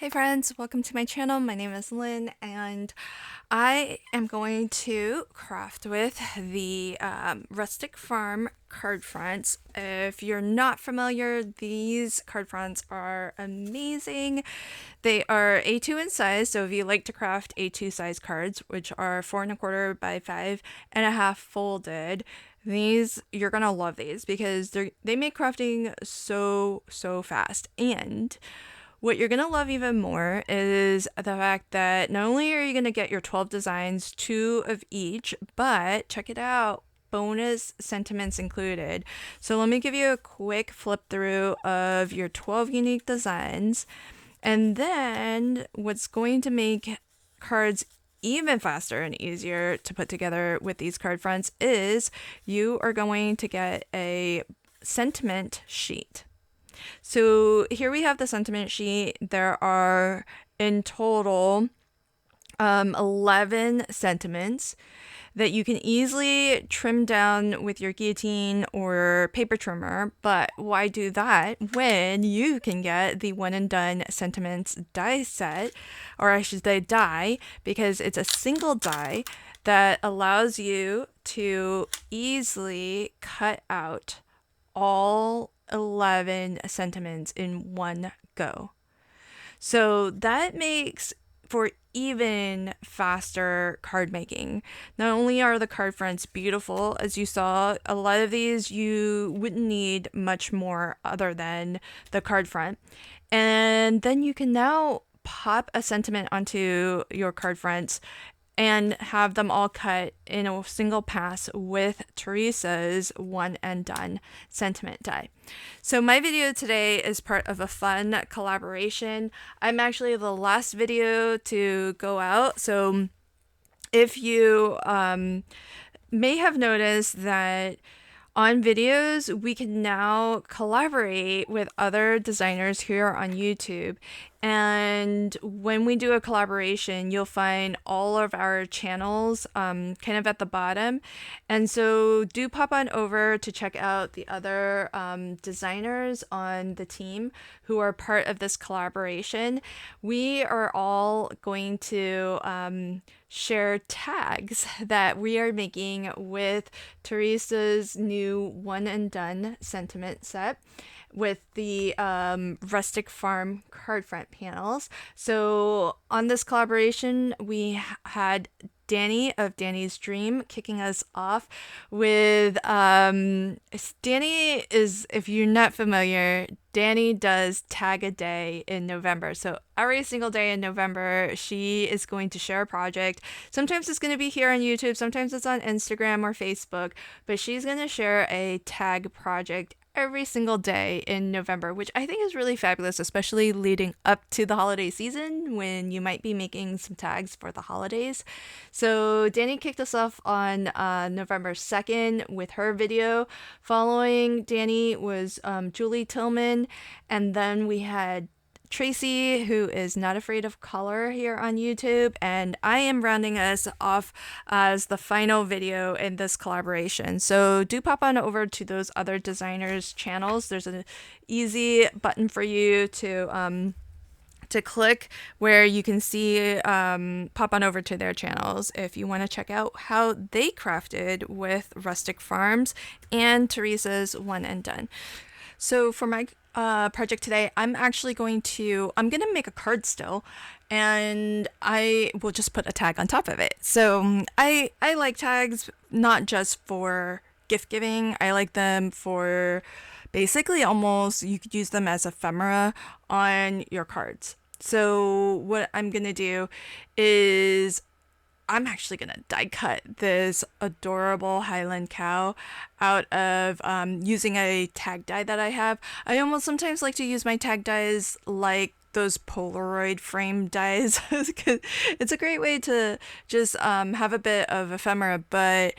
Hey friends, welcome to my channel. My name is Lynn and I am going to craft with the Rustic Farm card fronts. If you're not familiar, these card fronts are amazing. They are A2 in size, so if you like to craft A2 size cards, which are 4¼ by 5½ folded, you're gonna love these because they make crafting so fast. And what you're going to love even more is the fact that not only are you going to get your 12 designs, 2 of each, but check it out, bonus sentiments included. So let me give you a quick flip through of your 12 unique designs. And then what's going to make cards even faster and easier to put together with these card fronts is you are going to get a sentiment sheet. So here we have the sentiment sheet. There are in total 11 sentiments that you can easily trim down with your guillotine or paper trimmer. But why do that when you can get the one and done sentiments die set, or I should say die, because it's a single die that allows you to easily cut out all 11 sentiments in one go. So that makes for even faster card making. Not only are the card fronts beautiful, as you saw, a lot of these you wouldn't need much more other than the card front. And then you can now pop a sentiment onto your card fronts and have them all cut in a single pass with Teresa's one and done sentiment die. So my video today is part of a fun collaboration. I'm actually the last video to go out, so if you may have noticed that on videos, we can now collaborate with other designers here on YouTube. And when we do a collaboration, you'll find all of our channels kind of at the bottom. And so do pop on over to check out the other designers on the team who are part of this collaboration. We are all going to share tags that we are making with Teresa's new one and done sentiment set with the Rustic Farm card front panels. So on this collaboration, we had Danny of Danny's Dream kicking us off with Danny is, if you're not familiar, Danny does tag a day in November. So every single day in November, she is going to share a project. Sometimes it's going to be here on YouTube, sometimes it's on Instagram or Facebook, but she's going to share a tag project every single day in November, which I think is really fabulous, especially leading up to the holiday season when you might be making some tags for the holidays. So Danny kicked us off on November 2nd with her video. Following Danny was Julie Tillman, and then we had Tracy, who is Not Afraid of Color here on YouTube, and I am rounding us off as the final video in this collaboration. So do pop on over to those other designers' channels. There's an easy button for you to click where you can see pop on over to their channels if you want to check out how they crafted with Rustic Farms and Teresa's one and done. So for my project today, I'm gonna make a card still, and I will just put a tag on top of it. So I like tags not just for gift giving. I like them for basically almost, you could use them as ephemera on your cards. So what I'm gonna do is I'm actually going to die cut this adorable Highland cow out of using a tag die that I have. I almost sometimes like to use my tag dies like those Polaroid frame dies. It's a great way to just have a bit of ephemera, but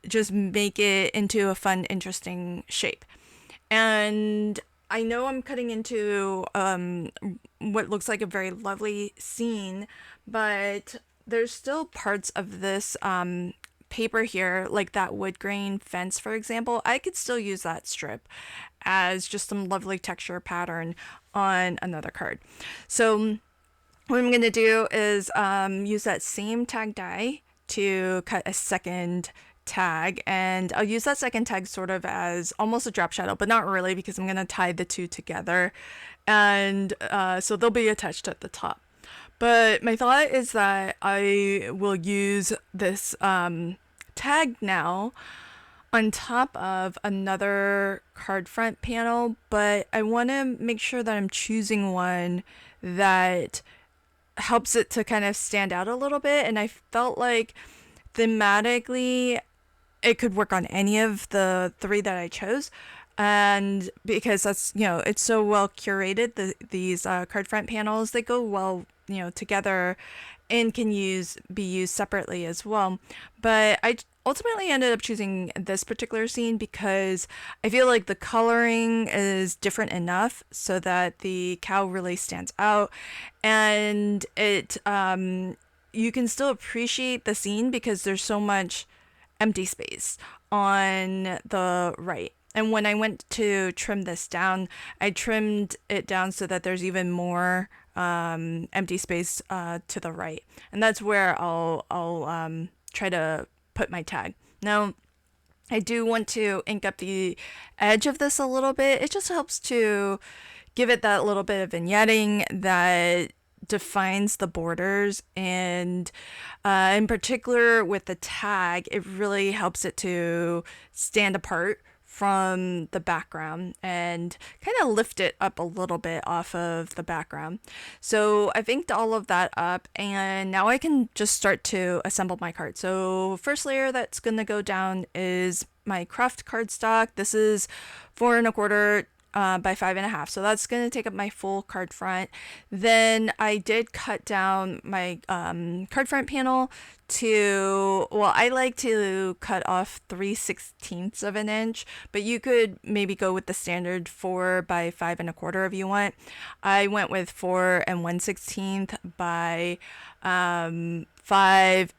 just make it into a fun, interesting shape. And I know I'm cutting into what looks like a very lovely scene, but there's still parts of this paper here, like that wood grain fence, for example. I could still use that strip as just some lovely texture pattern on another card. So what I'm going to do is use that same tag die to cut a second tag, and I'll use that second tag sort of as almost a drop shadow, but not really, because I'm going to tie the two together, and so they'll be attached at the top. But my thought is that I will use this tag now on top of another card front panel, but I want to make sure that I'm choosing one that helps it to kind of stand out a little bit. And I felt like thematically it could work on any of the three that I chose. And because that's, it's so well curated, these card front panels, they go well, together, and can be used separately as well. But I ultimately ended up choosing this particular scene because I feel like the coloring is different enough so that the cow really stands out, and it you can still appreciate the scene because there's so much empty space on the right. And when I went to trim this down, I trimmed it down so that there's even more empty space to the right, and that's where I'll try to put my tag. Now, I do want to ink up the edge of this a little bit. It just helps to give it that little bit of vignetting that defines the borders, and in particular with the tag, it really helps it to stand apart from the background and kind of lift it up a little bit off of the background. So I've inked all of that up, and now I can just start to assemble my card. So first layer that's going to go down is my craft cardstock. This is 4¼ by 5½, so that's going to take up my full card front. Then I did cut down my card front panel to, well, I like to cut off 3/16 of an inch, but you could maybe go with the standard 4 by 5¼ if you want. I went with 4 1/16 by 5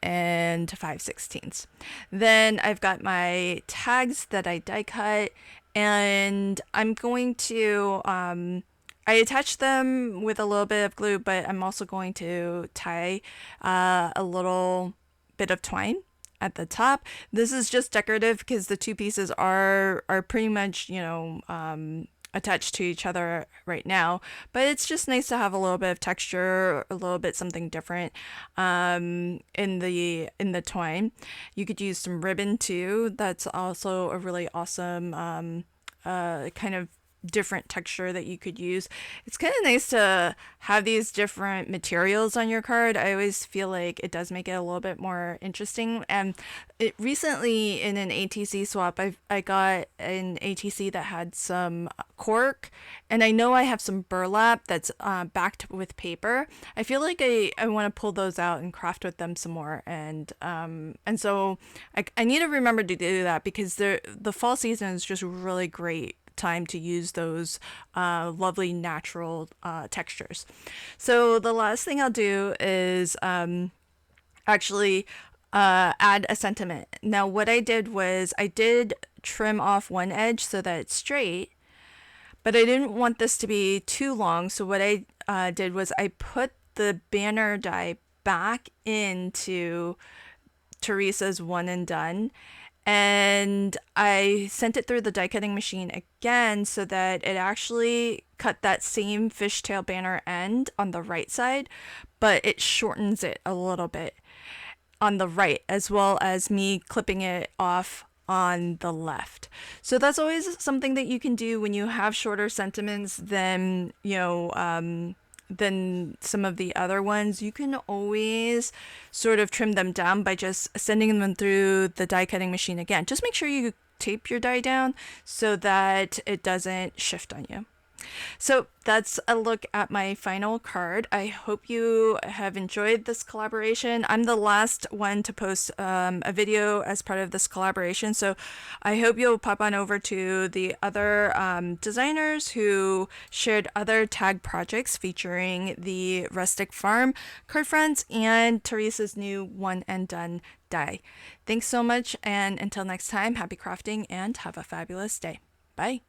5/16. Then I've got my tags that I die cut, and I'm going to I attach them with a little bit of glue, but I'm also going to tie a little bit of twine at the top. This is just decorative because the two pieces are pretty much, attached to each other right now, but it's just nice to have a little bit of texture, a little bit something different in the twine. You could use some ribbon too. That's also a really awesome kind of different texture that you could use. It's kind of nice to have these different materials on your card. I always feel like it does make it a little bit more interesting. And it recently in an ATC swap, I got an ATC that had some cork, and I know I have some burlap that's backed with paper. I feel like I want to pull those out and craft with them some more, and so I need to remember to do that because the fall season is just really great time to use those lovely natural textures. So the last thing I'll do is actually add a sentiment. Now what I did was I did trim off one edge so that it's straight, but I didn't want this to be too long. So what I did was I put the banner die back into Teresa's One and Done, and I sent it through the die cutting machine again so that it actually cut that same fishtail banner end on the right side, but it shortens it a little bit on the right, as well as me clipping it off on the left. So that's always something that you can do when you have shorter sentiments than than some of the other ones. You can always sort of trim them down by just sending them through the die cutting machine again. Just make sure you tape your die down so that it doesn't shift on you. So that's a look at my final card. I hope you have enjoyed this collaboration. I'm the last one to post a video as part of this collaboration, so I hope you'll pop on over to the other designers who shared other tag projects featuring the Rustic Farm card fronts and Teresa's new One and Done die. Thanks so much, and until next time, happy crafting and have a fabulous day. Bye.